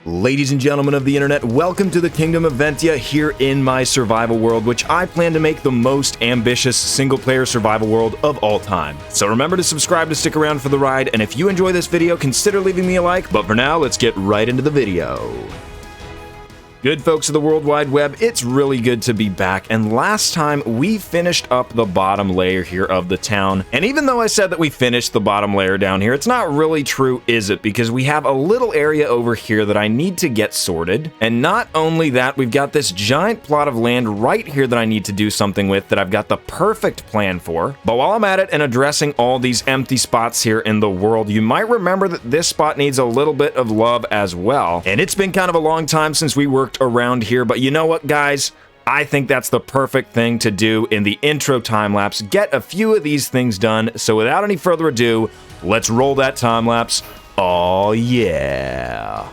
Ladies and gentlemen of the internet, welcome to the Kingdom of Ventia here in my survival world, which I plan to make the most ambitious single-player survival world of all time. So remember to subscribe to stick around for the ride, and if you enjoy this video, consider leaving me a like, but for now, let's get right into the video. Good folks of the World Wide Web, it's really good to be back, and last time we finished up the bottom layer here of the town, and even though I said that we finished the bottom layer down here, it's not really true, is it? Because we have a little area over here that I need to get sorted, and not only that, we've got this giant plot of land right here that I need to do something with that I've got the perfect plan for. But while I'm at it and addressing all these empty spots here in the world, you might remember that this spot needs a little bit of love as well, and it's been kind of a long time since we worked around here, but you know what, guys? I think that's the perfect thing to do in the intro time lapse. Get a few of these things done. So without any further ado, let's roll that time lapse. Oh yeah.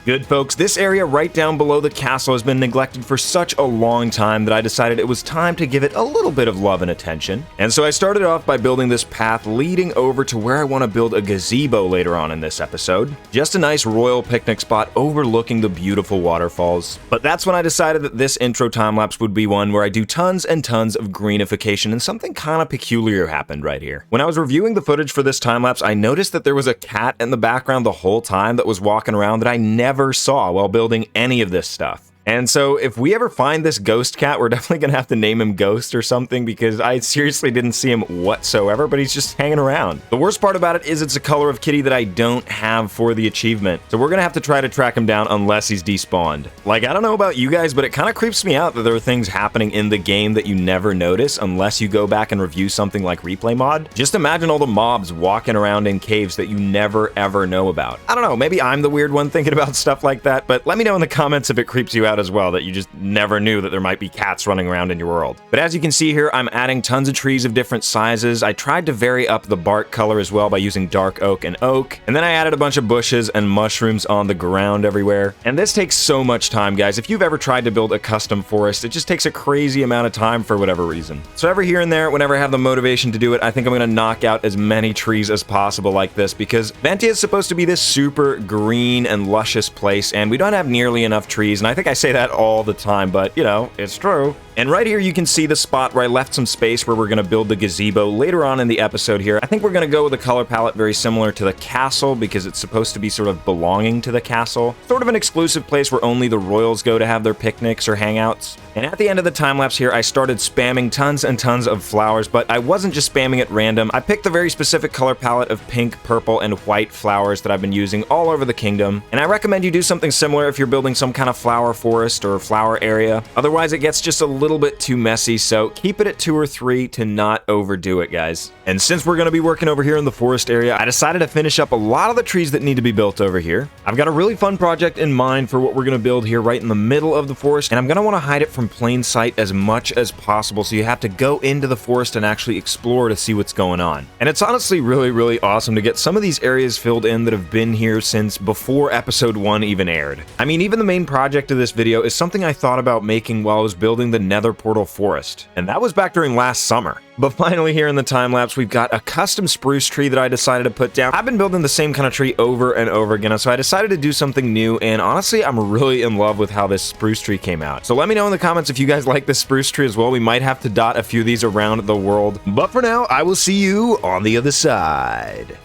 Good folks, this area right down below the castle has been neglected for such a long time that I decided it was time to give it a little bit of love and attention. And so I started off by building this path leading over to where I want to build a gazebo later on in this episode. Just a nice royal picnic spot overlooking the beautiful waterfalls. But that's when I decided that this intro time-lapse would be one where I do tons and tons of greenification, and something kind of peculiar happened right here. When I was reviewing the footage for this time-lapse, I noticed that there was a cat in the background the whole time that was walking around that I never saw while building any of this stuff. And so if we ever find this ghost cat, we're definitely gonna have to name him Ghost or something, because I seriously didn't see him whatsoever, but he's just hanging around. The worst part about it is it's a color of kitty that I don't have for the achievement, so we're gonna have to try to track him down unless he's despawned. Like, I don't know about you guys, but it kind of creeps me out that there are things happening in the game that you never notice unless you go back and review something like Replay Mod. Just imagine all the mobs walking around in caves that you never ever know about. I don't know, maybe I'm the weird one thinking about stuff like that, but let me know in the comments if it creeps you out as well, that you just never knew that there might be cats running around in your world. But as you can see here, I'm adding tons of trees of different sizes. I tried to vary up the bark color as well by using dark oak and oak. And then I added a bunch of bushes and mushrooms on the ground everywhere. And this takes so much time, guys. If you've ever tried to build a custom forest, it just takes a crazy amount of time for whatever reason. So every here and there, whenever I have the motivation to do it, I think I'm gonna knock out as many trees as possible like this, because Ventia is supposed to be this super green and luscious place, and we don't have nearly enough trees, and I think I say that all the time, but you know, it's true. And right here you can see the spot where I left some space where we're going to build the gazebo later on in the episode here. I think we're going to go with a color palette very similar to the castle, because it's supposed to be sort of belonging to the castle. Sort of an exclusive place where only the royals go to have their picnics or hangouts. And at the end of the time-lapse here, I started spamming tons and tons of flowers, but I wasn't just spamming at random. I picked a very specific color palette of pink, purple, and white flowers that I've been using all over the kingdom. And I recommend you do something similar if you're building some kind of flower forest or flower area. Otherwise, it gets just a little bit too messy, so keep it at 2 or 3 to not overdo it, guys. And since we're going to be working over here in the forest area, I decided to finish up a lot of the trees that need to be built over here. I've got a really fun project in mind for what we're going to build here right in the middle of the forest, and I'm going to want to hide it from plain sight as much as possible, so you have to go into the forest and actually explore to see what's going on. And it's honestly really awesome to get some of these areas filled in that have been here since before episode 1 even aired. I mean, even the main project of this video is something I thought about making while I was building the Nether portal forest, and that was back during last summer. But finally here in the time-lapse, we've got a custom spruce tree that I decided to put down. I've been building the same kind of tree over and over again, so I decided to do something new, and honestly, I'm really in love with how this spruce tree came out. So let me know in the comments if you guys like this spruce tree as well. We might have to dot a few of these around the world. But for now, I will see you on the other side.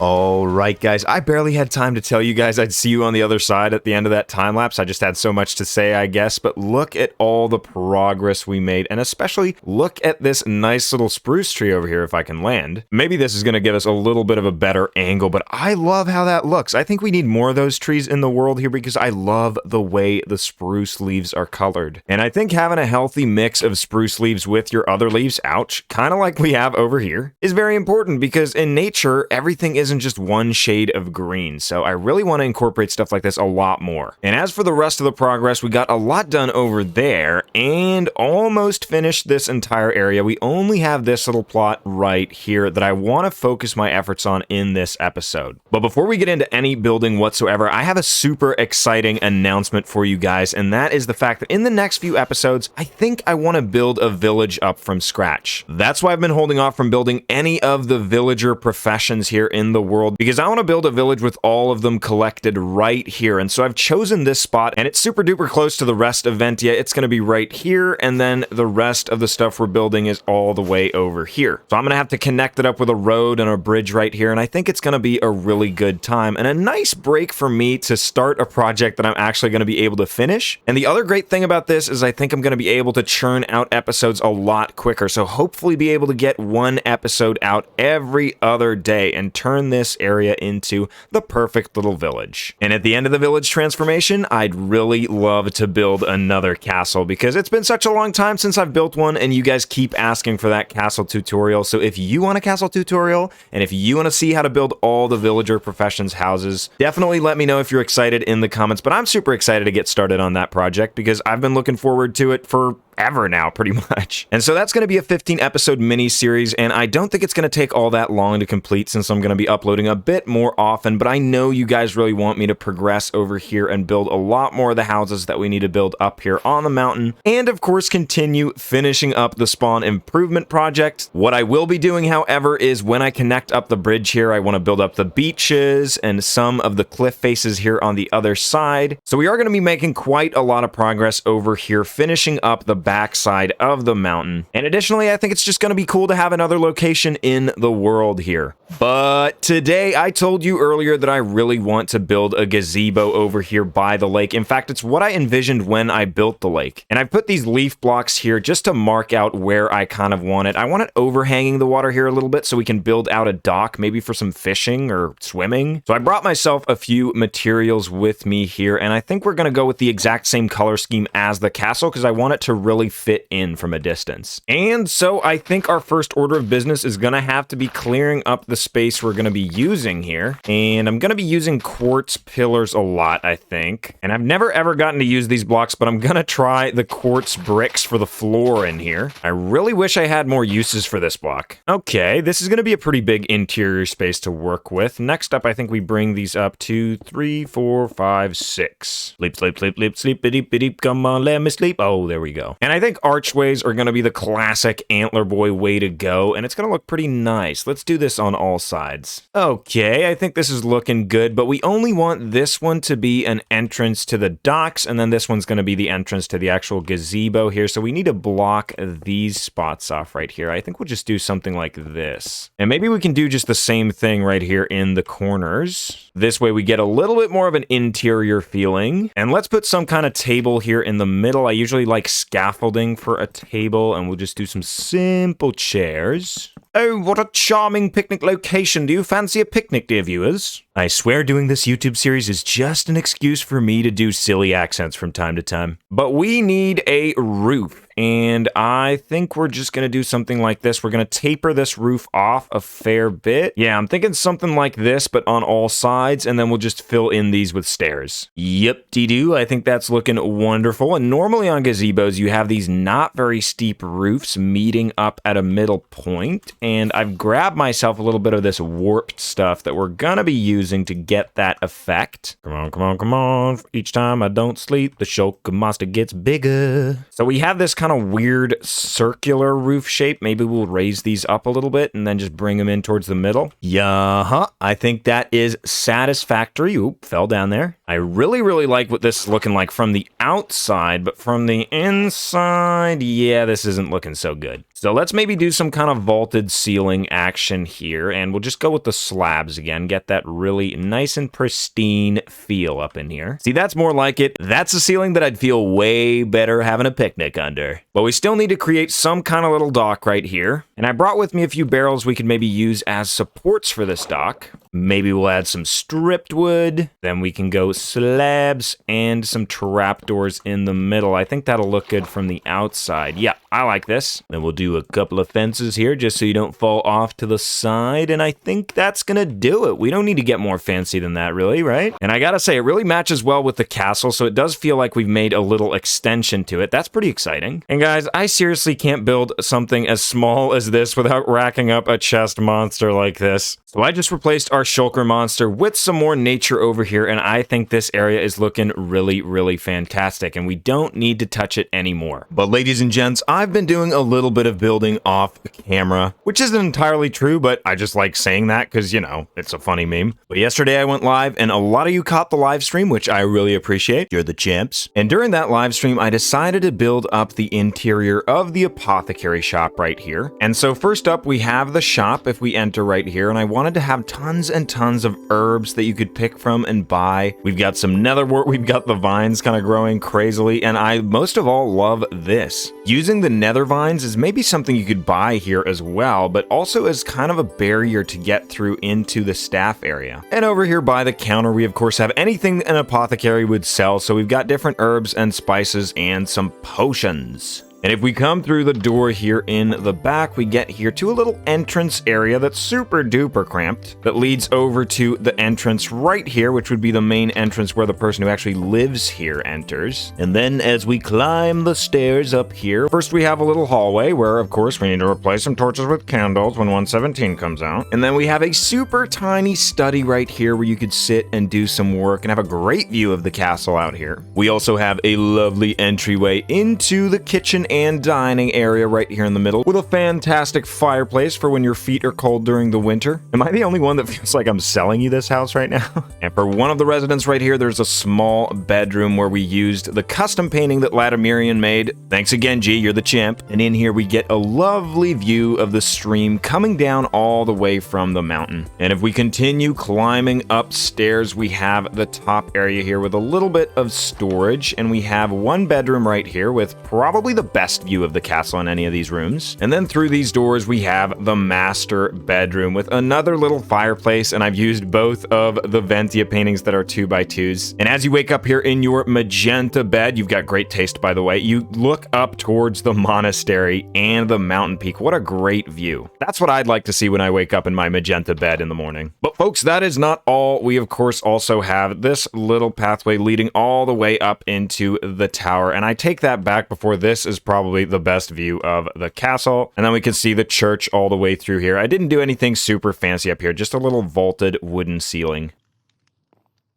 Alright guys, I barely had time to tell you guys I'd see you on the other side at the end of that time-lapse. I just had so much to say, I guess, but look at all the progress we made, and especially look at this nice little spruce tree over here if I can land. Maybe this is going to give us a little bit of a better angle, but I love how that looks. I think we need more of those trees in the world here because I love the way the spruce leaves are colored. And I think having a healthy mix of spruce leaves with your other leaves, ouch, kind of like we have over here, is very important, because in nature, everything isn't just one shade of green, so I really want to incorporate stuff like this a lot more. And as for the rest of the progress, we got a lot done over there and almost finished this entire area. We only have this little plot right here that I want to focus my efforts on in this episode. But before we get into any building whatsoever, I have a super exciting announcement for you guys, and that is the fact that in the next few episodes, I think I want to build a village up from scratch. That's why I've been holding off from building any of the villager professions here in the the world because I want to build a village with all of them collected right here. And so I've chosen this spot, and it's super duper close to the rest of Ventia. It's going to be right here, and then the rest of the stuff we're building is all the way over here. So I'm going to have to connect it up with a road and a bridge right here, and I think it's going to be a really good time and a nice break for me to start a project that I'm actually going to be able to finish. And the other great thing about this is I think I'm going to be able to churn out episodes a lot quicker, so hopefully be able to get one episode out every other day and turn this area into the perfect little village. And at the end of the village transformation, I'd really love to build another castle because it's been such a long time since I've built one, and you guys keep asking for that castle tutorial. So if you want a castle tutorial, and if you want to see how to build all the villager professions houses, definitely let me know if you're excited in the comments. But I'm super excited to get started on that project because I've been looking forward to it for ever now, pretty much. And so that's going to be a 15-episode mini-series, and I don't think it's going to take all that long to complete since I'm going to be uploading a bit more often, but I know you guys really want me to progress over here and build a lot more of the houses that we need to build up here on the mountain, and of course continue finishing up the spawn improvement project. What I will be doing, however, is when I connect up the bridge here, I want to build up the beaches and some of the cliff faces here on the other side. So we are going to be making quite a lot of progress over here, finishing up the backside of the mountain. And additionally, I think it's just going to be cool to have another location in the world here. But today, I told you earlier that I really want to build a gazebo over here by the lake. In fact, it's what I envisioned when I built the lake. And I put these leaf blocks here just to mark out where I kind of want it. I want it overhanging the water here a little bit so we can build out a dock, maybe for some fishing or swimming. So I brought myself a few materials with me here, and I think we're going to go with the exact same color scheme as the castle because I want it to really fit in from a distance. And so I think our first order of business is going to have to be clearing up the space we're going to be using here. And I'm going to be using quartz pillars a lot, I think. And I've never ever gotten to use these blocks, but I'm going to try the quartz bricks for the floor in here. I really wish I had more uses for this block. Okay, this is going to be a pretty big interior space to work with. Next up, I think we bring these up to 3, 4, 5, 6. Sleep, sleep, sleep, sleep, sleep, beep, beep, come on, let me sleep. Oh, there we go. And I think archways are going to be the classic Antlerboy way to go, and it's going to look pretty nice. Let's do this on all sides. Okay, I think this is looking good, but we only want this one to be an entrance to the docks, and then this one's going to be the entrance to the actual gazebo here, so we need to block these spots off right here. I think we'll just do something like this. And maybe we can do just the same thing right here in the corners. This way we get a little bit more of an interior feeling. And let's put some kind of table here in the middle. I usually like scaffolding for a table, and we'll just do some simple chairs. Oh, what a charming picnic location. Do you fancy a picnic, dear viewers? I swear doing this YouTube series is just an excuse for me to do silly accents from time to time. But we need a roof, and I think we're just going to do something like this. We're going to taper this roof off a fair bit. Yeah, I'm thinking something like this, but on all sides, and then we'll just fill in these with stairs. Yep-de-doo, I think that's looking wonderful. And normally on gazebos, you have these not very steep roofs meeting up at a middle point, and I've grabbed myself a little bit of this warped stuff that we're going to be using to get that effect. Come on, come on, come on. Each time I don't sleep, the shulker monster gets bigger. So we have this kind of weird circular roof shape. Maybe we'll raise these up a little bit and then just bring them in towards the middle. Yeah, I think that is satisfactory. Oop, fell down there. I really, really like what this is looking like from the outside, but from the inside, yeah, this isn't looking so good. So let's maybe do some kind of vaulted ceiling action here, and we'll just go with the slabs again, get that really nice and pristine feel up in here. See, that's more like it. That's a ceiling that I'd feel way better having a picnic under. But we still need to create some kind of little dock right here, and I brought with me a few barrels we could maybe use as supports for this dock. Maybe we'll add some stripped wood, then we can go slabs and some trapdoors in the middle. I think that'll look good from the outside. Yeah, I like this. Then we'll do a couple of fences here just so you don't fall off to the side, and I think that's gonna do it. We don't need to get more fancy than that, really, right? And I gotta say, it really matches well with the castle, so it does feel like we've made a little extension to it. That's pretty exciting. And guys, I seriously can't build something as small as this without racking up a chest monster like this. So I just replaced our our shulker monster with some more nature over here, and I think this area is looking really fantastic, and we don't need to touch it anymore. But ladies and gents, I've been doing a little bit of building off camera, which isn't entirely true, but I just like saying that because, you know, it's a funny meme. But yesterday I went live, and a lot of you caught the live stream, which I really appreciate. You're the champs. And during that live stream, I decided to build up the interior of the apothecary shop right here. And so first up, we have the shop if we enter right here, and I wanted to have tons and tons of herbs that you could pick from and buy. We've got some netherwort, we've got the vines kind of growing crazily, and I most of all love this. Using the nether vines is maybe something you could buy here as well, but also as kind of a barrier to get through into the staff area. And over here by the counter, we of course have anything an apothecary would sell, so we've got different herbs and spices and some potions. And if we come through the door here in the back, we get here to a little entrance area that's super duper cramped that leads over to the entrance right here, which would be the main entrance where the person who actually lives here enters. And then as we climb the stairs up here, first we have a little hallway where, of course, we need to replace some torches with candles when 117 comes out. And then we have a super tiny study right here where you could sit and do some work and have a great view of the castle out here. We also have a lovely entryway into the kitchen and dining area right here in the middle with a fantastic fireplace for when your feet are cold during the winter. Am I the only one that feels like I'm selling you this house right now? And for one of the residents right here, there's a small bedroom where we used the custom painting that Ladimirian made. Thanks again, G, you're the champ. And in here we get a lovely view of the stream coming down all the way from the mountain. And if we continue climbing upstairs, we have the top area here with a little bit of storage, and we have one bedroom right here with probably the best view of the castle in any of these rooms. And then through these doors, we have the master bedroom with another little fireplace, and I've used both of the Ventia paintings that are 2x2s. And as you wake up here in your magenta bed, you've got great taste, by the way, you look up towards the monastery and the mountain peak. What a great view. That's what I'd like to see when I wake up in my magenta bed in the morning. But folks, that is not all. We, of course, also have this little pathway leading all the way up into the tower, and I take that back. Before this is probably the best view of the castle. And then we can see the church all the way through here. I didn't do anything super fancy up here, just a little vaulted wooden ceiling.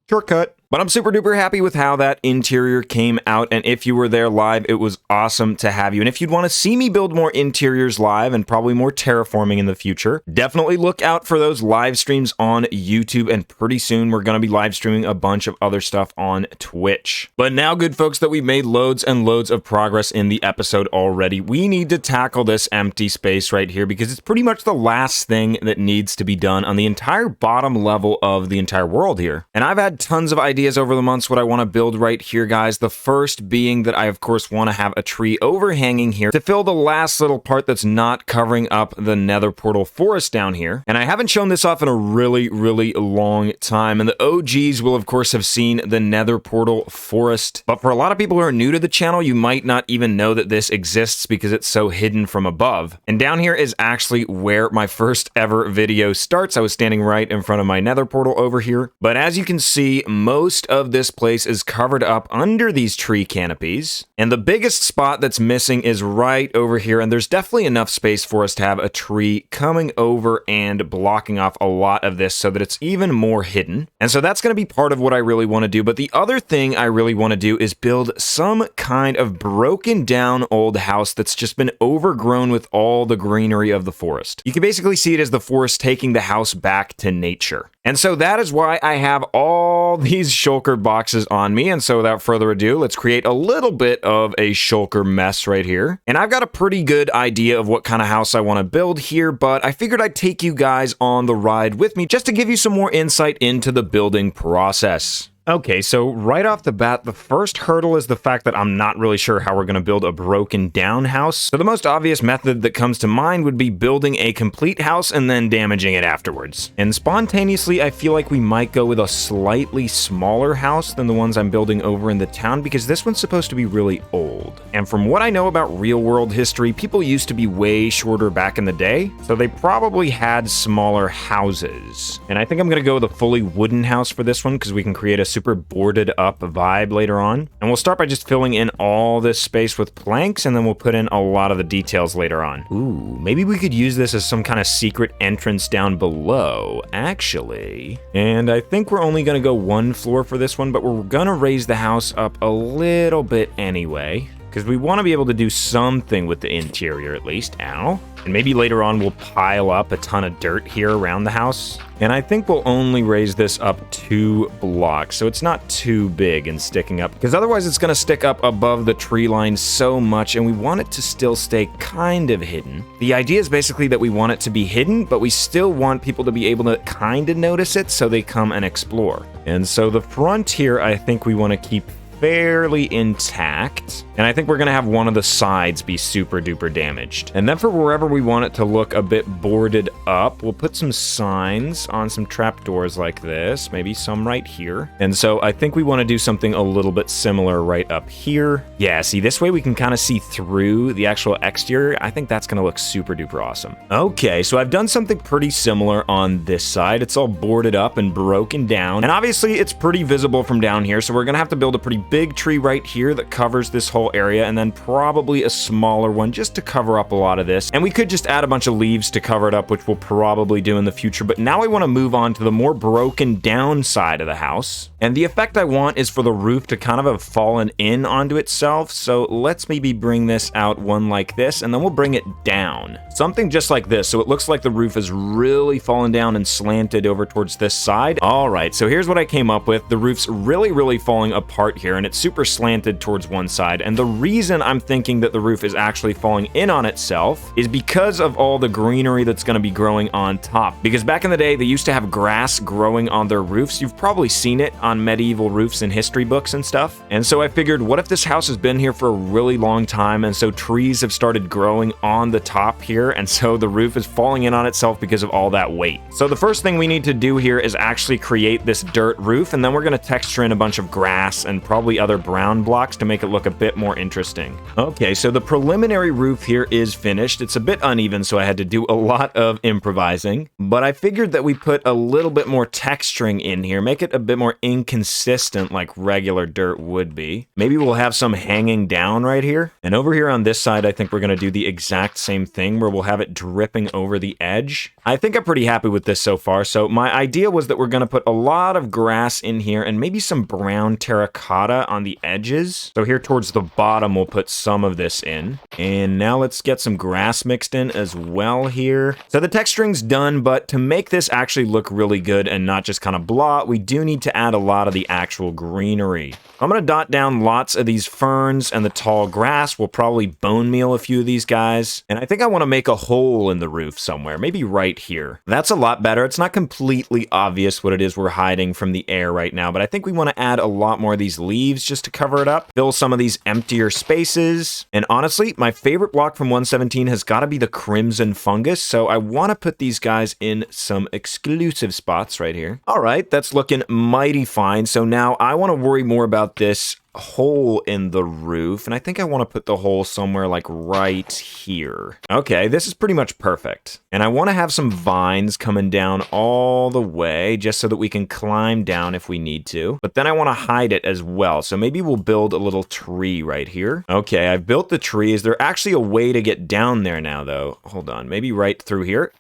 Shortcut. But I'm super duper happy with how that interior came out, and if you were there live, it was awesome to have you. And if you'd want to see me build more interiors live and probably more terraforming in the future, definitely look out for those live streams on YouTube, and pretty soon we're going to be live streaming a bunch of other stuff on Twitch. But now, good folks, that we've made loads and loads of progress in the episode already, we need to tackle this empty space right here because it's pretty much the last thing that needs to be done on the entire bottom level of the entire world here. And I've had tons of ideas over the months what I want to build right here, guys. The first being that I, of course, want to have a tree overhanging here to fill the last little part that's not covering up the nether portal forest down here. And I haven't shown this off in a really long time. And the OGs will, of course, have seen the nether portal forest. But for a lot of people who are new to the channel, you might not even know that this exists because it's so hidden from above. And down here is actually where my first ever video starts. I was standing right in front of my nether portal over here. But as you can see, most of this place is covered up under these tree canopies, and the biggest spot that's missing is right over here, and there's definitely enough space for us to have a tree coming over and blocking off a lot of this so that it's even more hidden. And so that's going to be part of what I really want to do. But the other thing I really want to do is build some kind of broken down old house that's just been overgrown with all the greenery of the forest. You can basically see it as the forest taking the house back to nature. And so that is why I have all these shulker boxes on me. And so without further ado, let's create a little bit of a shulker mess right here. And I've got a pretty good idea of what kind of house I want to build here, but I figured I'd take you guys on the ride with me just to give you some more insight into the building process. Okay, so right off the bat, the first hurdle is the fact that I'm not really sure how we're going to build a broken down house. So the most obvious method that comes to mind would be building a complete house and then damaging it afterwards. And spontaneously, I feel like we might go with a slightly smaller house than the ones I'm building over in the town because this one's supposed to be really old. And from what I know about real world history, people used to be way shorter back in the day, so they probably had smaller houses. And I think I'm gonna go with a fully wooden house for this one because we can create a super boarded up vibe later on. And we'll start by just filling in all this space with planks, and then we'll put in a lot of the details later on. Ooh, maybe we could use this as some kind of secret entrance down below, actually. And I think we're only gonna go one floor for this one, but we're gonna raise the house up a little bit anyway, because we want to be able to do something with the interior at least. Ow. And maybe later on we'll pile up a ton of dirt here around the house. And I think we'll only raise this up 2 blocks, so it's not too big and sticking up, because otherwise it's going to stick up above the tree line so much, and we want it to still stay kind of hidden. The idea is basically that we want it to be hidden, but we still want people to be able to kind of notice it so they come and explore. And so the front here, I think we want to keep fairly intact, and I think we're gonna have one of the sides be super duper damaged. And then for wherever we want it to look a bit boarded up, we'll put some signs on some trapdoors like this, maybe some right here. And so I think we want to do something a little bit similar right up here. Yeah, see, this way we can kind of see through the actual exterior. I think that's gonna look super duper awesome. Okay, so I've done something pretty similar on this side. It's all boarded up and broken down, and obviously it's pretty visible from down here, so we're gonna have to build a pretty big tree right here that covers this whole area, and then probably a smaller one just to cover up a lot of this. And we could just add a bunch of leaves to cover it up, which we'll probably do in the future. But now I want to move on to the more broken down side of the house. And the effect I want is for the roof to kind of have fallen in onto itself. So let's maybe bring this out one like this, and then we'll bring it down. Something just like this, so it looks like the roof is really fallen down and slanted over towards this side. All right, so here's what I came up with. The roof's really falling apart here, and it's super slanted towards one side. And the reason I'm thinking that the roof is actually falling in on itself is because of all the greenery that's going to be growing on top. Because back in the day, they used to have grass growing on their roofs. You've probably seen it on medieval roofs in history books and stuff. And so I figured, what if this house has been here for a really long time, and so trees have started growing on the top here, and so the roof is falling in on itself because of all that weight. So the first thing we need to do here is actually create this dirt roof, and then we're going to texture in a bunch of grass and probably other brown blocks to make it look a bit more interesting. Okay, so the preliminary roof here is finished. It's a bit uneven, so I had to do a lot of improvising, but I figured that we put a little bit more texturing in here, make it a bit more inconsistent like regular dirt would be. Maybe we'll have some hanging down right here. And over here on this side, I think we're going to do the exact same thing where we'll have it dripping over the edge. I think I'm pretty happy with this so far. So my idea was that we're going to put a lot of grass in here and maybe some brown terracotta on the edges. So here towards the bottom, we'll put some of this in. And now let's get some grass mixed in as well here. So the texturing's done, but to make this actually look really good and not just kind of blah, we do need to add a lot of the actual greenery. I'm going to dot down lots of these ferns and the tall grass. We'll probably bone meal a few of these guys. And I think I want to make a hole in the roof somewhere, maybe right here. That's a lot better. It's not completely obvious what it is we're hiding from the air right now, but I think we want to add a lot more of these leaves just to cover it up, fill some of these emptier spaces. And honestly, my favorite block from 117 has got to be the crimson fungus, so I want to put these guys in some exclusive spots right here. All right, that's looking mighty fine. So now I want to worry more about this hole in the roof, and I think I want to put the hole somewhere like right here. Okay, this is pretty much perfect. And I want to have some vines coming down all the way just so that we can climb down if we need to. But then I want to hide it as well, so maybe we'll build a little tree right here. Okay, I've built the tree. Is there actually a way to get down there now, though? Hold on, maybe right through here?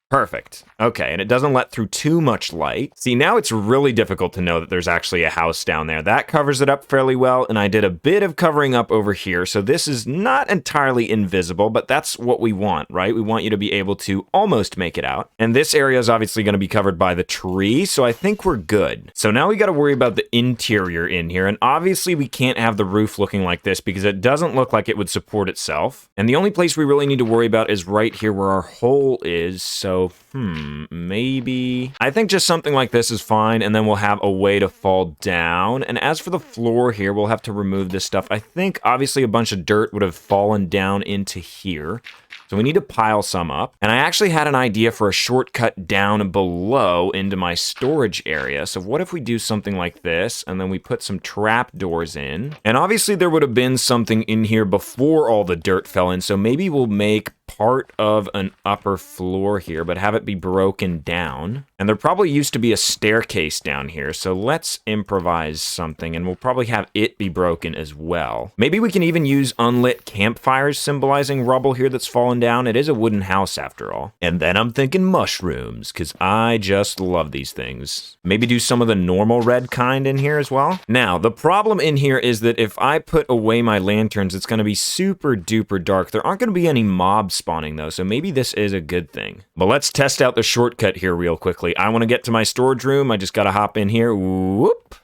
Perfect. Okay, and it doesn't let through too much light. See, now it's really difficult to know that there's actually a house down there. That covers it up fairly well, and I did a bit of covering up over here, so this is not entirely invisible, but that's what we want, right? We want you to be able to almost make it out. And this area is obviously going to be covered by the tree, so I think we're good. So now we got to worry about the interior in here, and obviously we can't have the roof looking like this because it doesn't look like it would support itself. And the only place we really need to worry about is right here where our hole is, so maybe. I think just something like this is fine, and then we'll have a way to fall down. And as for the floor here, we'll have to remove this stuff. I think obviously a bunch of dirt would have fallen down into here. So we need to pile some up. And I actually had an idea for a shortcut down below into my storage area. So what if we do something like this, and then we put some trap doors in? And obviously there would have been something in here before all the dirt fell in, so maybe we'll make part of an upper floor here, but have it be broken down. And there probably used to be a staircase down here, so let's improvise something, and we'll probably have it be broken as well. Maybe we can even use unlit campfires symbolizing rubble here that's fallen down. It is a wooden house after all. And then I'm thinking mushrooms, because I just love these things. Maybe do some of the normal red kind in here as well. Now, the problem in here is that if I put away my lanterns, it's going to be super duper dark. There aren't going to be any mobs spawning though, so maybe this is a good thing. But let's test out the shortcut here real quickly. I want to get to my storage room. I just got to hop in here. Whoop.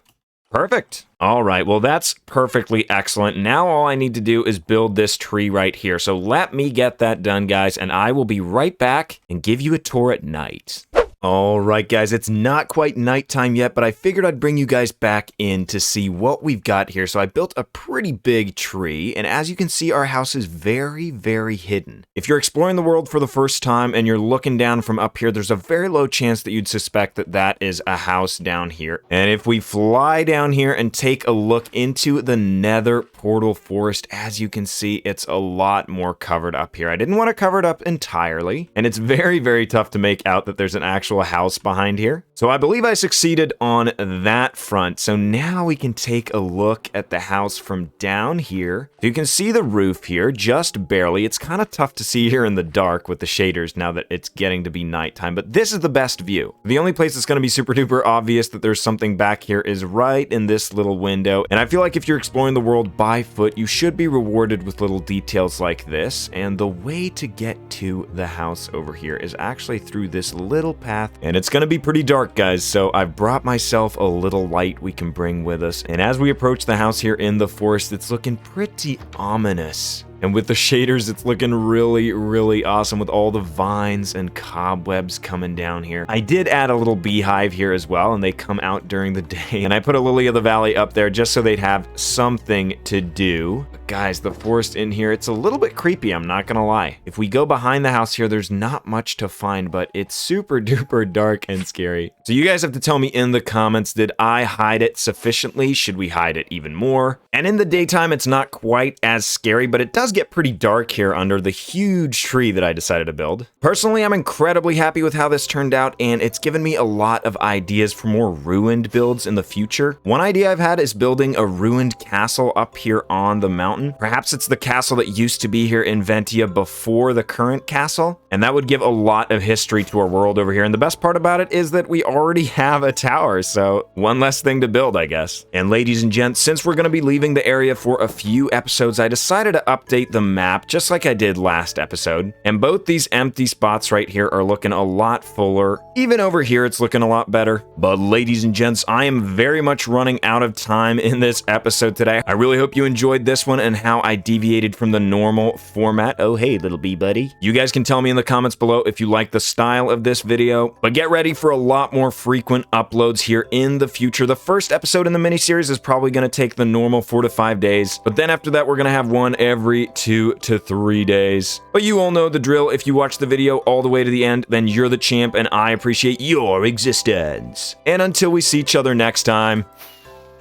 Perfect. All right, well, that's perfectly excellent. Now all I need to do is build this tree right here. So let me get that done, guys, and I will be right back and give you a tour at night. All right, guys, it's not quite nighttime yet, but I figured I'd bring you guys back in to see what we've got here. So I built a pretty big tree, and as you can see, our house is very, very hidden. If you're exploring the world for the first time and you're looking down from up here, there's a very low chance that you'd suspect that that is a house down here. And if we fly down here and take a look into the Nether portal forest, as you can see, it's a lot more covered up here. I didn't want to cover it up entirely, and it's very, very tough to make out that there's an actual house behind here. So I believe I succeeded on that front. So now we can take a look at the house from down here. You can see the roof here, just barely. It's kind of tough to see here in the dark with the shaders now that it's getting to be nighttime, but this is the best view. The only place that's going to be super duper obvious that there's something back here is right in this little window. And I feel like if you're exploring the world by foot, you should be rewarded with little details like this. And the way to get to the house over here is actually through this little path. And it's going to be pretty dark, guys, so I've brought myself a little light we can bring with us. And as we approach the house here in the forest, it's looking pretty ominous. And with the shaders, it's looking really, really awesome with all the vines and cobwebs coming down here. I did add a little beehive here as well, and they come out during the day. And I put a lily of the valley up there just so they'd have something to do. But guys, the forest in here, it's a little bit creepy, I'm not gonna lie. If we go behind the house here, there's not much to find, but it's super duper dark and scary. So you guys have to tell me in the comments, did I hide it sufficiently? Should we hide it even more? And in the daytime, it's not quite as scary, but it does get pretty dark here under the huge tree that I decided to build. Personally, I'm incredibly happy with how this turned out, and it's given me a lot of ideas for more ruined builds in the future. One idea I've had is building a ruined castle up here on the mountain. Perhaps it's the castle that used to be here in Ventia before the current castle, and that would give a lot of history to our world over here. And the best part about it is that we already have a tower, so one less thing to build, I guess. And ladies and gents, since we're going to be leaving the area for a few episodes, I decided to update the map just like I did last episode. And both these empty spots right here are looking a lot fuller. Even over here, it's looking a lot better. But ladies and gents, I am very much running out of time in this episode today. I really hope you enjoyed this one and how I deviated from the normal format. Oh, hey, little bee buddy. You guys can tell me in the comments below if you like the style of this video, but get ready for a lot more frequent uploads here in the future. The first episode in the miniseries is probably going to take the normal 4 to 5 days, but then after that, we're going to have one every 2 to 3 days. But you all know the drill. If you watch the video all the way to the end, then you're the champ, and I appreciate your existence. And until we see each other next time,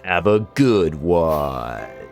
have a good one.